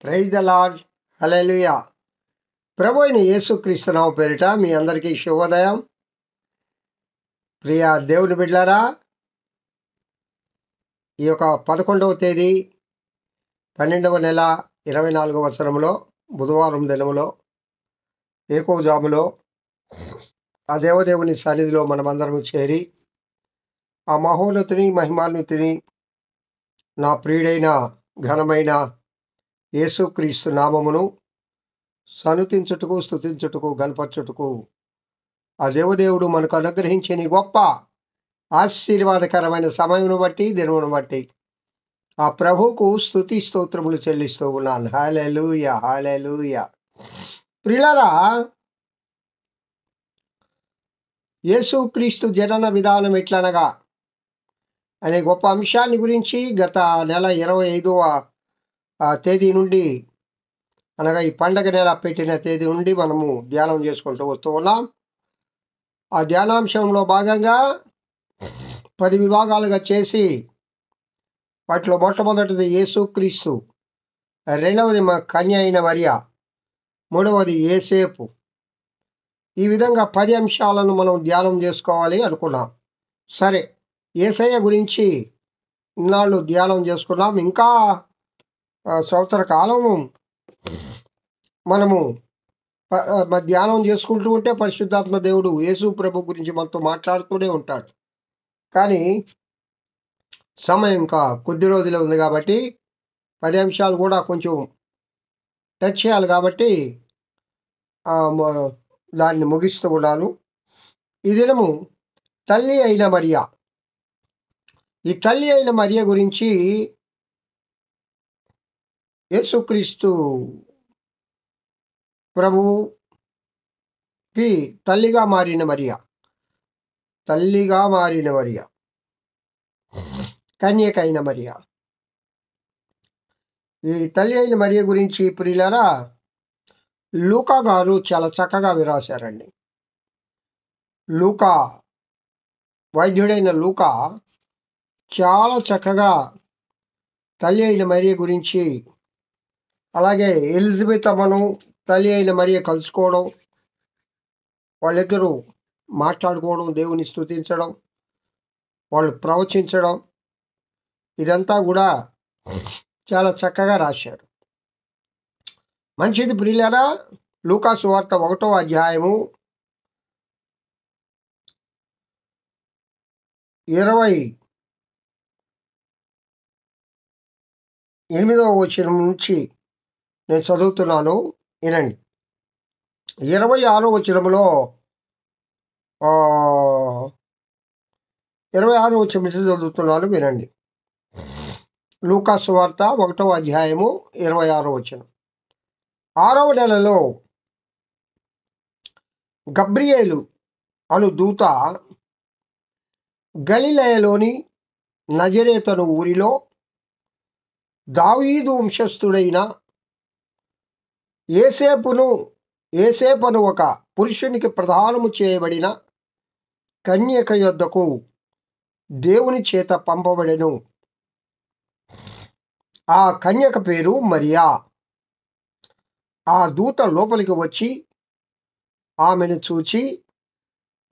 Praise the lord. Hallelujah. ప్రభు అయిన యేసుక్రీస్తు నామమున పేరిట మీ అందరికీ శుభోదయం. ప్రియ దేవుని బిడ్డలారా, ఈ యొక్క 11వ తేదీ 12వ నెల 24వ సంవత్సరంలో బుధవారం దినములో ఏకోజాములో ఆ దేవదేవుని సన్నిధిలో మనమందరము చేరి ఆ మహోన్నతుని మహిమాన్వితుని నా ప్రియుడైన ఘనమైన యేసుక్రీస్తు నామమును సనుతించుటకు, స్తుతించుటకు, గణపరచుటకు ఆ దేవదేవుడు మనకు అనుగ్రహించిన ఈ గొప్ప ఆశీర్వాదకరమైన సమయమును బట్టి, దినమును బట్టి ఆ ప్రభువుకు స్తుతి స్తోత్రములు చెల్లిస్తూ ఉన్నాను. హల్లెలూయా, హల్లెలూయా. ప్రియులారా, యేసుక్రీస్తు జనన విధానం ఎట్లనగా అనే గొప్ప అంశాన్ని గురించి గత నెల 25వ తేదీ నుండి, అనగా ఈ పండగ నెల పెట్టిన తేదీ నుండి మనము ధ్యానం చేసుకుంటూ వస్తూ ఉన్నాం. ఆ ధ్యానాంశంలో భాగంగా 10 విభాగాలుగా చేసి వాటిలో మొట్టమొదటిది యేసుక్రీస్తు, రెండవది మా కన్య అయిన మరియా, మూడవది యేసేపు. ఈ విధంగా 10 అంశాలను మనం ధ్యానం చేసుకోవాలి అనుకున్నాం. సరే, యేసయ్య గురించి ఇన్నాళ్ళు ధ్యానం చేసుకున్నాం. ఇంకా సంవత్సర కాలము మనము ధ్యానం చేసుకుంటూ ఉంటే పరిశుద్ధాత్మ దేవుడు యేసు ప్రభు గురించి మనతో మాట్లాడుతూనే ఉంటాడు. కానీ సమయం ఇంకా కొద్ది రోజులే ఉంది కాబట్టి 10 అంశాలు కూడా కొంచెం టచ్ చేయాలి కాబట్టి దాన్ని ముగిస్తూ ఉన్నాను. ఈ దినము తల్లి అయిన మరియా. ఈ తల్లి అయిన మరియ గురించి యేసుక్రీస్తు ప్రభువుకి తల్లిగా మారిన మరియా, కన్యక అయిన మరియా. ఈ తల్లి అయిన మరియ గురించి ప్రియులారా, లూకా గారు చాలా చక్కగా విరాశారండి. లూకా, వైద్యుడైన లూకా చాలా చక్కగా తల్లి అయిన మరియ గురించి, అలాగే ఎలిజబెత్ అమ్మను తల్లి అయిన మరియ కలుసుకోవడం, వాళ్ళిద్దరూ మాట్లాడుకోవడం, దేవుని స్తుతించడం, వాళ్ళు ప్రవచించడం, ఇదంతా కూడా చాలా చక్కగా రాశాడు. మంచిది ప్రియులారా. లూకా సువార్త 1వ అధ్యాయము 28వ వచనం నుంచి నేను చదువుతున్నాను, వినండి. 26వ వచనంలో 26వ వచనం నుంచి చదువుతున్నాను, వినండి. లూకా సువార్త 1వ అధ్యాయము 26వ వచనం. 6వ నెలలో గబ్రియేలు అను దూత గలిలయలోని నజరేతను ఊరిలో దావీదు వంశస్థుడైన యేసేపును ఒక పురుషునికి ప్రదానము చేయబడిన కన్యక యొద్దకు దేవుని చేత పంపబడెను. ఆ కన్యక పేరు మరియా. ఆ దూత లోపలికి వచ్చి ఆమెను చూచి,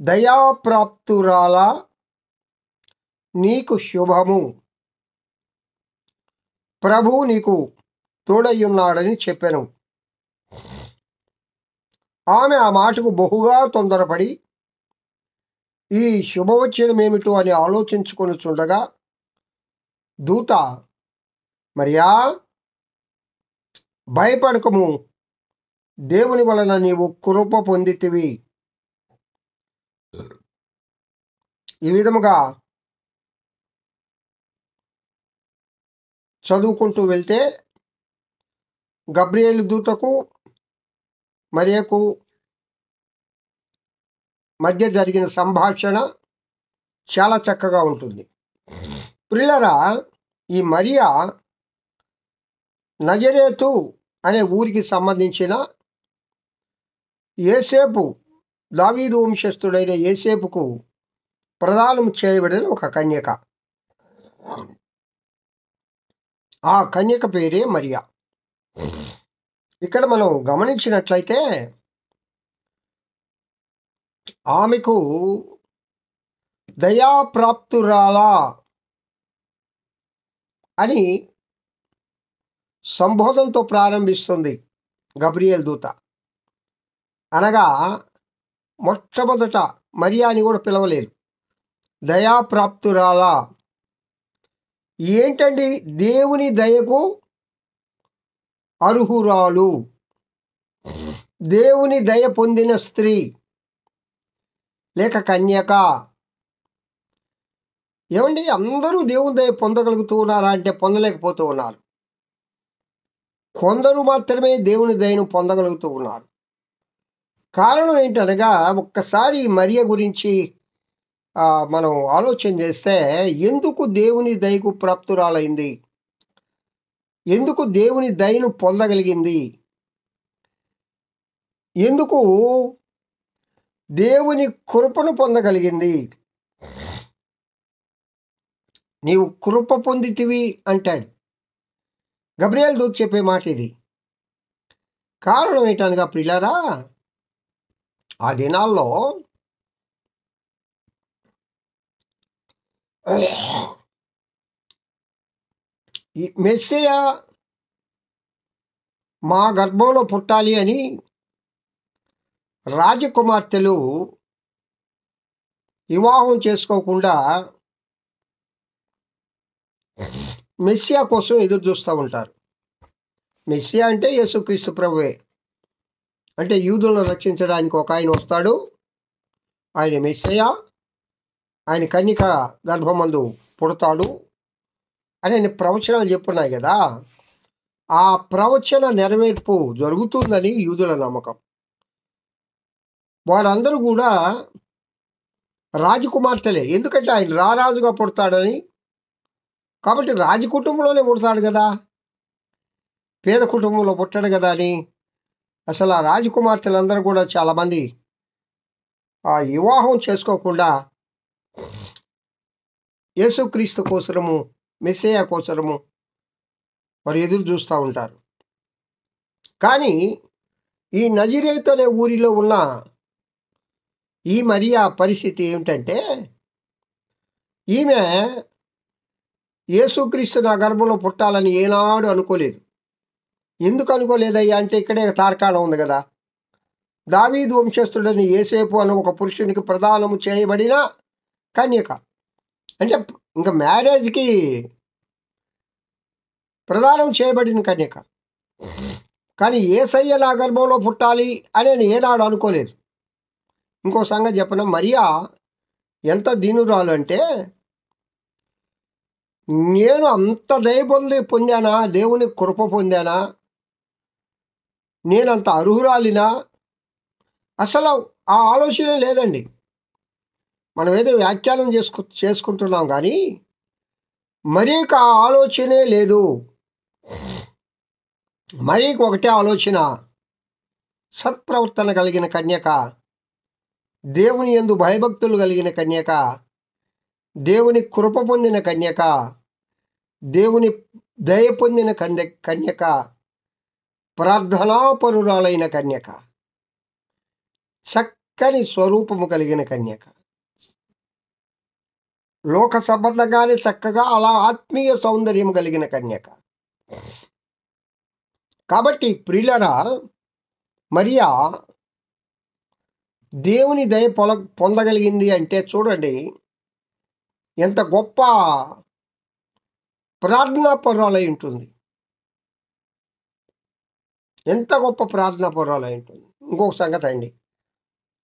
దయాప్రాప్తురాలా, నీకు శుభము, ప్రభువు నీకు తోడయ్యున్నాడని చెప్పెను. ఆమె ఆ మాటకు బహుగా తొందరపడి ఈ శుభవచనమేమిటో అని ఆలోచించుకొనుచుండగా దూత, మరియా, భయపడకము, దేవుని వలన నీవు కృప పొందితివి. ఈ విధముగా చదువుకుంటూ వెళ్తే గబ్రియేలు దూతకు మరియకు మధ్య జరిగిన సంభాషణ చాలా చక్కగా ఉంటుంది. ప్రియులారా, ఈ మరియా నజరేతు అనే ఊరికి సంబంధించిన యేసేపు, దావీదు వంశస్థుడైన యేసేపుకు ప్రదానం చేయబడిన ఒక కన్యక. ఆ కన్యక పేరే మరియా. ఇక్కడ మనం గమనించినట్లయితే ఆమెకు దయాప్రాప్తురాలా అని సంబోధనతో ప్రారంభిస్తుంది గబ్రియల్ దూత. అనగా మొట్టమొదట మరియాని కూడా పిలవలేదు. దయాప్రాప్తురాలా ఏంటండి? దేవుని దయకు అర్హురాలు, దేవుని దయ పొందిన స్త్రీ లేక కన్యక. ఏమండి, అందరూ దేవుని దయ పొందగలుగుతూ ఉన్నారా అంటే పొందలేకపోతూ ఉన్నారు. కొందరు మాత్రమే దేవుని దయను పొందగలుగుతూ ఉన్నారు. కారణం ఏంటనగా, ఒక్కసారి మరియ గురించి మనం ఆలోచన చేస్తే, ఎందుకు దేవుని దయకు ప్రాప్తురాలైంది, ఎందుకు దేవుని దయను పొందగలిగింది, ఎందుకు దేవుని కృపను పొందగలిగింది? నీవు కృప పొందితివి అంటాడు గబ్రియల్ దూత చెప్పే మాట ఇది. కారణం ఏంటనగా ప్రియులారా, ఆ దినాల్లో ఈ మెస్సియా మా గర్భంలో పుట్టాలి అని రాజకుమార్తెలు వివాహం చేసుకోకుండా మెస్సియా కోసం ఎదురు చూస్తూ ఉంటారు. మెస్సియా అంటే యేసుక్రీస్తు ప్రభువే. అంటే యూదులను రక్షించడానికి ఒక ఆయన వస్తాడు, ఆయన మెస్సియా, ఆయన కన్యక గర్భమందు పుడతాడు అని ప్రవచనాలు చెప్పున్నాయి కదా. ఆ ప్రవచన నెరవేర్పు జరుగుతుందని యూదుల నమ్మకం. వారందరూ కూడా రాజకుమార్తెలే, ఎందుకంటే ఆయన రారాజుగా పుడతాడని. కాబట్టి రాజకుటుంబంలోనే పుడతాడు కదా, పేద కుటుంబంలో పుట్టాడు కదా అని అసలు ఆ రాజకుమార్తెలందరూ కూడా చాలామంది ఆ వివాహం చేసుకోకుండా యేసుక్రీస్తు కోసరము, మెస్సియా కోసరము వారు ఎదురు చూస్తూ ఉంటారు. కానీ ఈ నజరేతు అనే ఊరిలో ఉన్న ఈ మరియా పరిస్థితి ఏమిటంటే, ఈమె యేసుక్రీస్తు నా గర్భంలో పుట్టాలని ఏనాడు అనుకోలేదు. ఎందుకు అనుకోలేదయ్యా అంటే, ఇక్కడే తార్కాణం ఉంది కదా. దావీదు వంశస్థుడని యేసేపు అన్న ఒక పురుషునికి ప్రదానము చేయబడిన కన్యక. అంటే ఇంకా మ్యారేజ్కి ప్రదానం చేయబడిన కన్యక. కానీ యేసయ్య నా గర్భంలో పుట్టాలి అని నేను ఏనాడు అనుకోలేదు. ఇంకో సంగతి చెప్పిన, మరియా ఎంత దీనురాలు అంటే, నేను అంత దయ పొందానా, దేవుని కృప పొందానా, నేనంత అర్హురాలినా, అసలు ఆ ఆలోచన లేదండి. మనం ఏదో వ్యాఖ్యానం చేసుకుంటున్నాం కానీ మరీకు ఆ ఆలోచనే లేదు. మరీకు ఒకటే ఆలోచన, సత్ప్రవర్తన కలిగిన కన్యక, దేవుని యందు భయభక్తులు కలిగిన కన్యక, దేవుని కృప పొందిన కన్యక, దేవుని దయ పొందిన కన్యక, ప్రార్థనాపరురాలైన కన్యక, చక్కని స్వరూపము కలిగిన కన్యక, లోక సంబంధంగానే చక్కగా అలా ఆత్మీయ సౌందర్యం కలిగిన కన్యక. కాబట్టి ప్రియులరా, మరియా దేవుని దయ పొందగలిగింది అంటే చూడండి, ఎంత గొప్ప ప్రార్థనాపరురాలై ఉంటుంది, ఎంత గొప్ప ప్రార్థనాపరురాలై ఉంటుంది. ఇంకొక సంగతి అండి,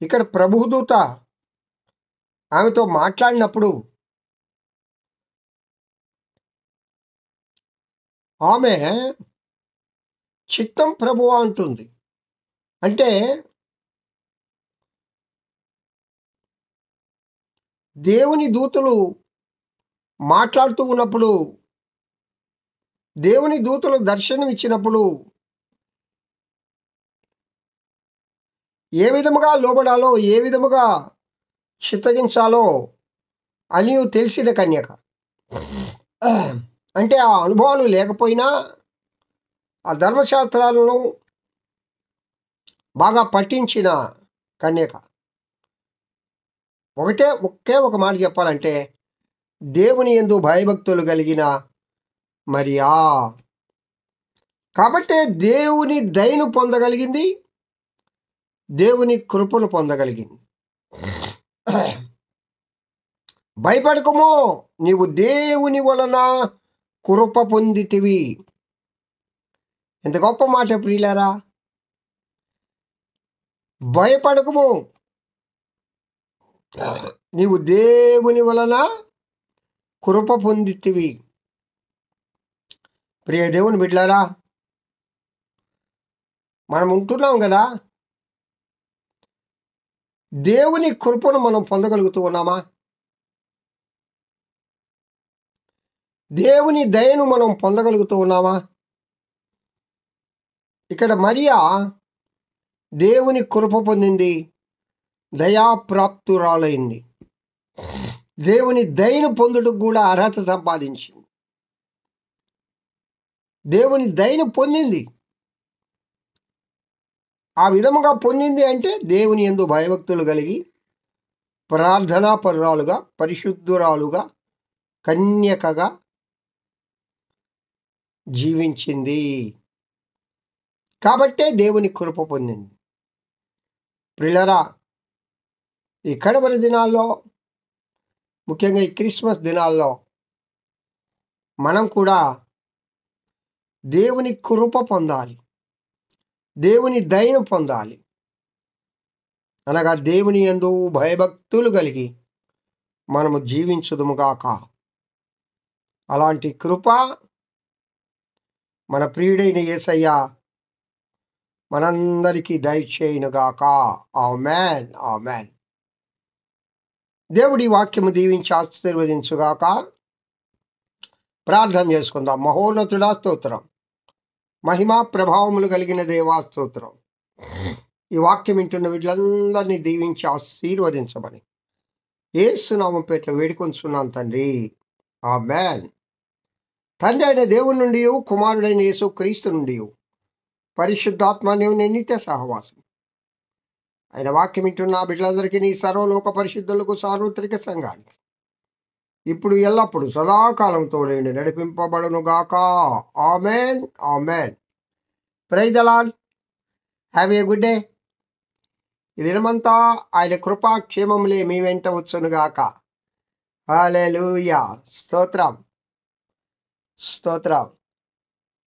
ఇక్కడ ప్రభుదూత ఆమెతో మాట్లాడినప్పుడు ఆమె చిత్తం ప్రభువా అంటుంది. అంటే దేవుని దూతలు మాట్లాడుతూ ఉన్నప్పుడు, దేవుని దూతలు దర్శనం ఇచ్చినప్పుడు ఏ విధముగా లోబడాలో, ఏ విధముగా చిత్తగించాలో అని తెలిసిన కన్యక. అంటే ఆ అనుభవాలు లేకపోయినా, ఆ ధర్మశాస్త్రాలను బాగా పఠించిన కన్యక. ఒకే ఒక మాట చెప్పాలంటే, దేవుని యందు భయభక్తులు కలిగిన మరియా. కాబట్టి దేవుని దయను పొందగలిగింది, దేవుని కృపను పొందగలిగింది. భయపడకము, నీవు దేవుని వలన కృప పొందితివి. ఎంత గొప్ప మాట ప్రియులారా. భయపడకము, నీవు దేవుని వలన కృప పొందితివి. ప్రియ దేవుని బిడ్డలారా, మనం ఉంటున్నాం కదా, దేవుని కృపను మనం పొందగలుగుతూ ఉన్నామా? దేవుని దయను మనం పొందగలుగుతూ ఉన్నామా? ఇక్కడ మరియా దేవుని కృప పొందింది, దయాప్రాప్తురాలైంది. దేవుని దయను పొందుటకు కూడా అర్హత సంపాదించింది. దేవుని దయను పొందింది. ఆ విధముగా పొందింది అంటే దేవుని యందు భయభక్తులు కలిగి ప్రార్థనాపరురాలుగా, పరిశుద్ధురాలుగా, కన్యకగా జీవించింది. కాబట్టే దేవుని కృప పొందింది. ప్రియులారా, ఈ కడవరి దినాల్లో, ముఖ్యంగా ఈ క్రిస్మస్ దినాల్లో మనం కూడా దేవుని కృప పొందాలి, దేవుని దయను పొందాలి. అనగా దేవుని యందు భయభక్తులు కలిగి మనము జీవించుదుముగాక. అలాంటి కృప మన ప్రియుడైన యేసయ్య మనందరికీ దయచేయునుగాక. ఆమేన్, ఆమేన్. దేవుడి వాక్యము దీవించి ఆశీర్వదించుగాక. ప్రార్థన చేసుకుందాం. మహోన్నతుడా స్తోత్రం, మహిమా ప్రభావములు కలిగిన దేవా స్తోత్రం. ఈ వాక్యం వింటున్న వీళ్ళందరినీ దీవించి ఆశీర్వదించమని యేసు నామం పేరిట వేడుకొంచున్నాను తండ్రి. ఆమేన్. తండ్రి అయిన దేవుని నుండి, కుమారుడైన యేసు క్రీస్తు నుండి, పరిశుద్ధాత్మ దేవుని నిత్య సహవాసం ఆయన వాక్యం వింటున్న బిడ్డలందరికీ, నీ సర్వలోక పరిశుద్ధులకు, సార్వత్రిక సంఘానికి ఇప్పుడు ఎల్లప్పుడు సదాకాలం తోడేండి నడిపింపబడును గాక. Amen, amen. Praise the lord. Have a good day. ఈ దినమంతా ఆయన కృపా క్షేమములే మీ వెంట వచ్చును గాక. హల్లెలూయా. స్తోత్రం, స్తోత్రం.